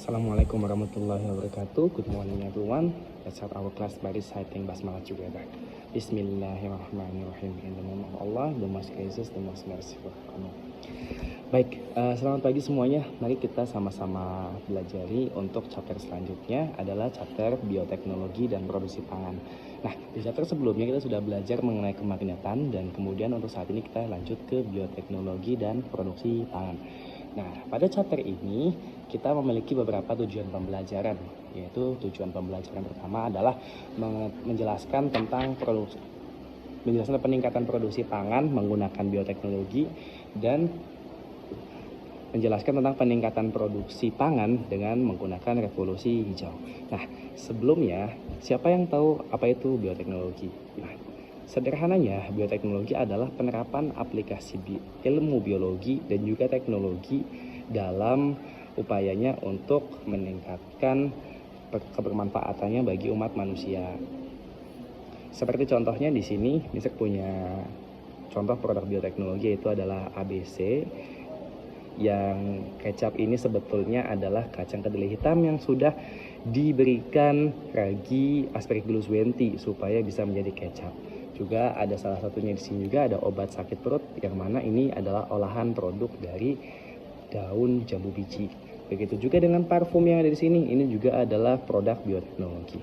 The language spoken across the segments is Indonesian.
Assalamualaikum warahmatullahi wabarakatuh. Good morning everyone. Let's start our class by reciting basmalah together. Bismillahirrahmanirrahim. In the name of Allah, the most gracious, the most merciful. Amin. Baik, selamat pagi semuanya. Mari kita sama-sama belajari untuk chapter selanjutnya adalah chapter bioteknologi dan produksi pangan. Nah, di chapter sebelumnya kita sudah belajar mengenai kemagnetan dan kemudian untuk saat ini kita lanjut ke bioteknologi dan produksi pangan. Nah, pada chapter ini kita memiliki beberapa tujuan pembelajaran, yaitu tujuan pembelajaran pertama adalah menjelaskan tentang peningkatan produksi pangan menggunakan bioteknologi dan menjelaskan tentang peningkatan produksi pangan dengan menggunakan revolusi hijau. Nah, sebelumnya siapa yang tahu apa itu bioteknologi? Nah, sederhananya, bioteknologi adalah penerapan aplikasi ilmu biologi dan juga teknologi dalam upayanya untuk meningkatkan kebermanfaatannya bagi umat manusia. Seperti contohnya di sini, Misek punya contoh produk bioteknologi yaitu adalah ABC. Yang kecap ini sebetulnya adalah kacang kedelai hitam yang sudah diberikan ragi Aspergillus wenti supaya bisa menjadi kecap. Juga ada salah satunya di sini juga ada obat sakit perut yang mana ini adalah olahan produk dari daun jambu biji. Begitu juga dengan parfum yang ada di sini, ini juga adalah produk bioteknologi.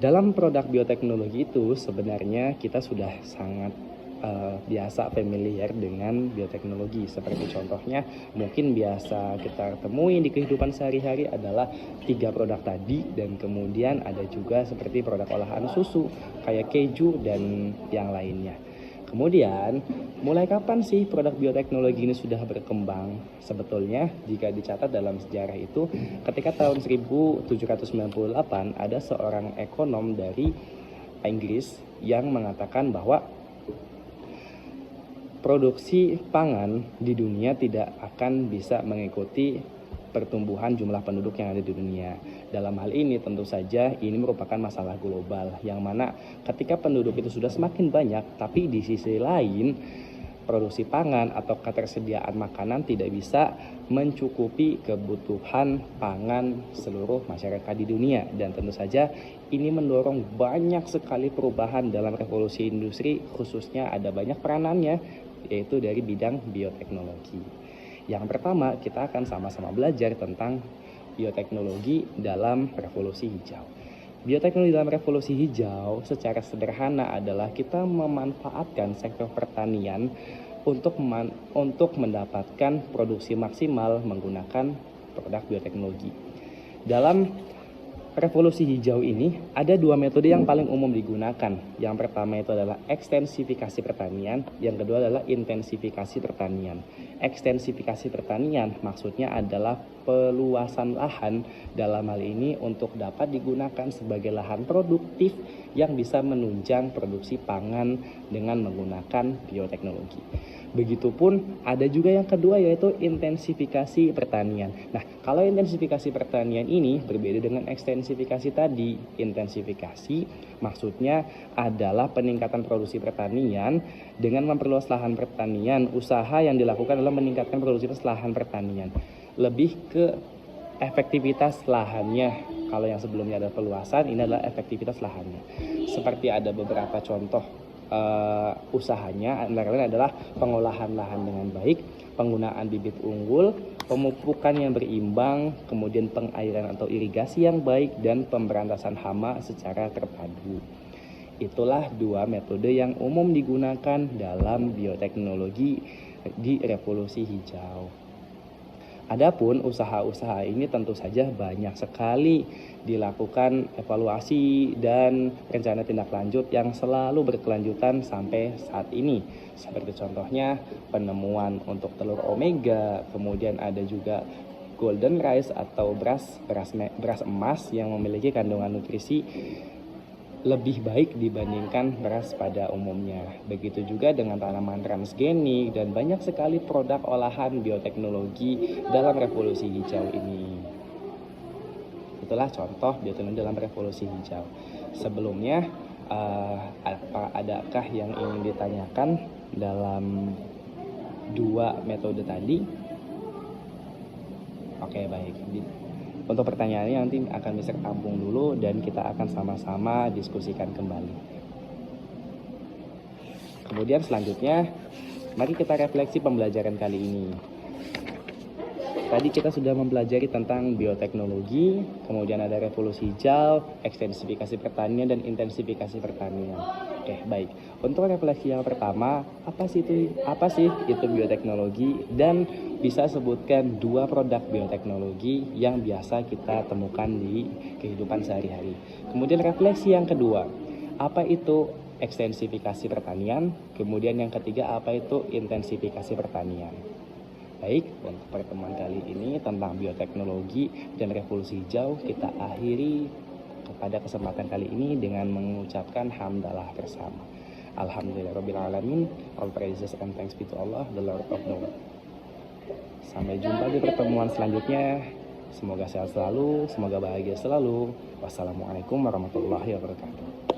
Dalam produk bioteknologi itu sebenarnya kita sudah sangat biasa familiar dengan bioteknologi. Seperti contohnya mungkin biasa kita temui di kehidupan sehari-hari adalah 3 produk tadi, dan kemudian ada juga seperti produk olahan susu kayak keju dan yang lainnya. Kemudian mulai kapan sih produk bioteknologi ini sudah berkembang? Sebetulnya jika dicatat dalam sejarah itu ketika tahun 1798 ada seorang ekonom dari Inggris yang mengatakan bahwa produksi pangan di dunia tidak akan bisa mengikuti pertumbuhan jumlah penduduk yang ada di dunia. Dalam hal ini tentu saja ini merupakan masalah global yang mana ketika penduduk itu sudah semakin banyak, tapi di sisi lain produksi pangan atau ketersediaan makanan tidak bisa mencukupi kebutuhan pangan seluruh masyarakat di dunia. Dan tentu saja ini mendorong banyak sekali perubahan dalam revolusi industri, khususnya ada banyak peranannya yaitu dari bidang bioteknologi. Yang pertama, kita akan sama-sama belajar tentang bioteknologi dalam revolusi hijau. Bioteknologi dalam revolusi hijau secara sederhana adalah kita memanfaatkan sektor pertanian untuk mendapatkan produksi maksimal menggunakan produk bioteknologi. Dalam revolusi hijau ini ada 2 metode yang paling umum digunakan. Yang pertama itu adalah ekstensifikasi pertanian, yang kedua adalah intensifikasi pertanian. Ekstensifikasi pertanian maksudnya adalah peluasan lahan, dalam hal ini untuk dapat digunakan sebagai lahan produktif yang bisa menunjang produksi pangan dengan menggunakan bioteknologi. Begitupun ada juga yang kedua yaitu intensifikasi pertanian. Nah, kalau intensifikasi pertanian ini berbeda dengan ekstensifikasi tadi. Intensifikasi maksudnya adalah peningkatan produksi pertanian dengan memperluas lahan pertanian. Usaha yang dilakukan adalah meningkatkan produksi lahan pertanian. Lebih ke efektivitas lahannya. Kalau yang sebelumnya ada peluasan, ini adalah efektivitas lahannya. Seperti ada beberapa contoh usahanya, antara lain adalah pengolahan lahan dengan baik, penggunaan bibit unggul, pemupukan yang berimbang, kemudian pengairan atau irigasi yang baik, dan pemberantasan hama secara terpadu. Itulah 2 metode yang umum digunakan dalam bioteknologi di revolusi hijau. Adapun usaha-usaha ini tentu saja banyak sekali dilakukan evaluasi dan rencana tindak lanjut yang selalu berkelanjutan sampai saat ini. Seperti contohnya penemuan untuk telur omega, kemudian ada juga golden rice atau beras emas yang memiliki kandungan nutrisi lebih baik dibandingkan beras pada umumnya. Begitu juga dengan tanaman transgenik dan banyak sekali produk olahan bioteknologi dalam revolusi hijau ini. Itulah contoh bioteknologi dalam revolusi hijau. Sebelumnya, adakah yang ingin ditanyakan dalam 2 metode tadi? Oke, baik. Untuk pertanyaannya nanti akan bisa tampung dulu dan kita akan sama-sama diskusikan kembali. Kemudian selanjutnya, mari kita refleksi pembelajaran kali ini. Tadi kita sudah mempelajari tentang bioteknologi, kemudian ada revolusi hijau, ekstensifikasi pertanian, dan intensifikasi pertanian. Oke, baik. Untuk refleksi yang pertama, apa sih itu bioteknologi, dan bisa sebutkan 2 produk bioteknologi yang biasa kita temukan di kehidupan sehari-hari. Kemudian refleksi yang kedua, apa itu ekstensifikasi pertanian, kemudian yang ketiga apa itu intensifikasi pertanian. Baik, untuk pertemuan kali ini tentang bioteknologi dan revolusi hijau kita akhiri pada kesempatan kali ini dengan mengucapkan hamdalah bersama. Alhamdulillahirrabbilalamin, all praises and thanks be to Allah, the Lord of the world. Sampai jumpa di pertemuan selanjutnya. Semoga sehat selalu, semoga bahagia selalu. Wassalamualaikum warahmatullahi wabarakatuh.